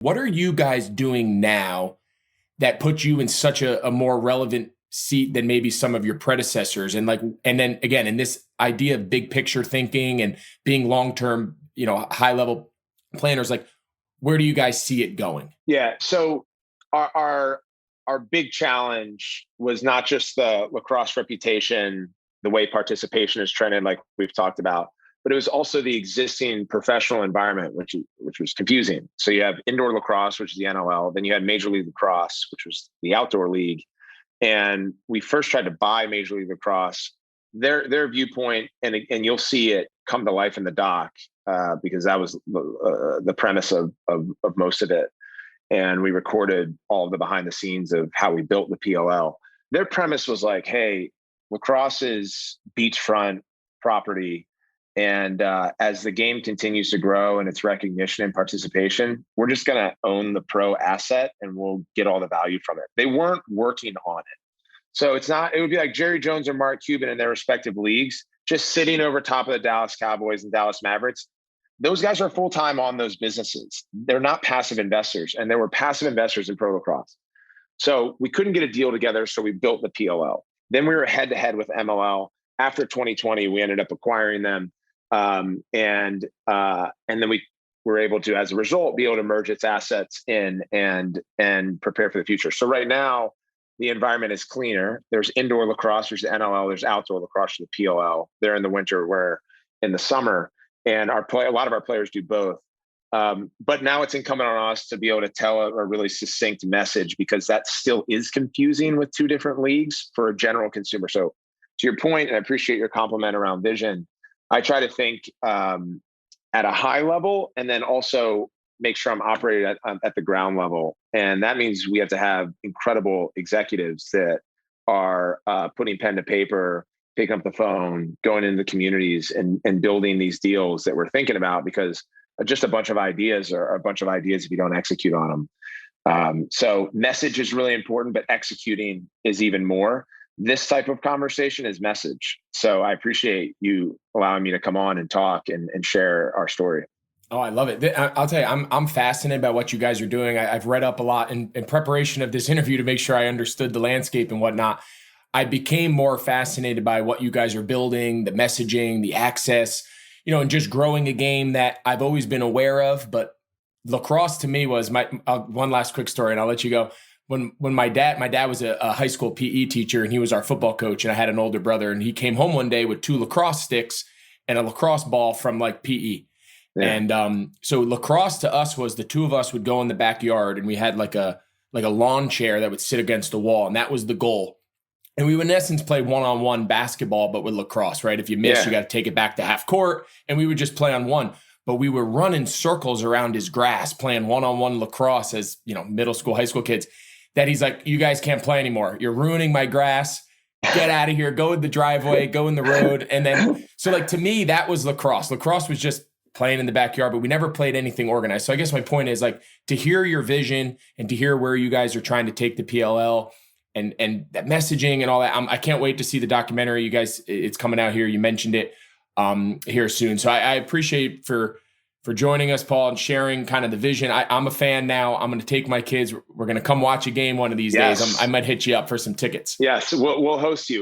What are you guys doing now that puts you in such a more relevant seat than maybe some of your predecessors? And then again, in this idea of big picture thinking and being long-term, high level planners, like where do you guys see it going? Yeah. So our big challenge was not just the lacrosse reputation, the way participation is trended, like we've talked about, but it was also the existing professional environment, which was confusing. So you have indoor lacrosse, which is the NLL, then you had Major League Lacrosse, which was the outdoor league. And we first tried to buy Major League Lacrosse. Their viewpoint, and you'll see it come to life in the doc, because that was the premise of most of it. And we recorded all of the behind the scenes of how we built the PLL. Their premise was like, hey, lacrosse is beachfront property. And as the game continues to grow and its recognition and participation, we're just going to own the pro asset and we'll get all the value from it. They weren't working on it. So it would be like Jerry Jones or Mark Cuban in their respective leagues, just sitting over top of the Dallas Cowboys and Dallas Mavericks. Those guys are full-time on those businesses. They're not passive investors, and there were passive investors in pro lacrosse. So we couldn't get a deal together, so we built the PLL. Then we were head-to-head with MLL. After 2020, we ended up acquiring them, and then we were able to, as a result, be able to merge its assets in and prepare for the future. So right now, the environment is cleaner. There's indoor lacrosse, there's the NLL, there's outdoor lacrosse, the PLL. They're in the winter, where in the summer. And a lot of our players do both. But now it's incumbent on us to be able to tell a really succinct message, because that still is confusing with two different leagues for a general consumer. So to your point, and I appreciate your compliment around vision, I try to think at a high level and then also make sure I'm operating at the ground level. And that means we have to have incredible executives that are putting pen to paper, picking up the phone, going into the communities and building these deals that we're thinking about, because just a bunch of ideas are a bunch of ideas if you don't execute on them. So message is really important, but executing is even more. This type of conversation is message. So I appreciate you allowing me to come on and talk and share our story. Oh, I love it. I'll tell you, I'm fascinated by what you guys are doing. I've read up a lot in preparation of this interview to make sure I understood the landscape and whatnot. I became more fascinated by what you guys are building, the messaging, the access, and just growing a game that I've always been aware of. But lacrosse to me was one last quick story, and I'll let you go. When my dad was a high school PE teacher, and he was our football coach, and I had an older brother, and he came home one day with 2 lacrosse sticks and a lacrosse ball from PE. Yeah. And so lacrosse to us was the two of us would go in the backyard, and we had like a lawn chair that would sit against the wall, and that was the goal. And we would, in essence, play one-on-one basketball, but with lacrosse, right? If you miss, you got to take it back to half court, and we would just play on one. But we were running circles around his grass, playing one-on-one lacrosse as, middle school, high school kids, that he's like, you guys can't play anymore. You're ruining my grass. Get out of here. Go in the driveway. Go in the road. And then, so to me, that was lacrosse. Lacrosse was just playing in the backyard, but we never played anything organized. So I guess my point is to hear your vision and to hear where you guys are trying to take the PLL and that messaging and all that. I can't wait to see the documentary. You guys, it's coming out here. You mentioned it here soon. So I appreciate for joining us, Paul, and sharing kind of the vision. I'm a fan now. I'm going to take my kids. We're going to come watch a game one of these days. I might hit you up for some tickets. Yes, we'll host you.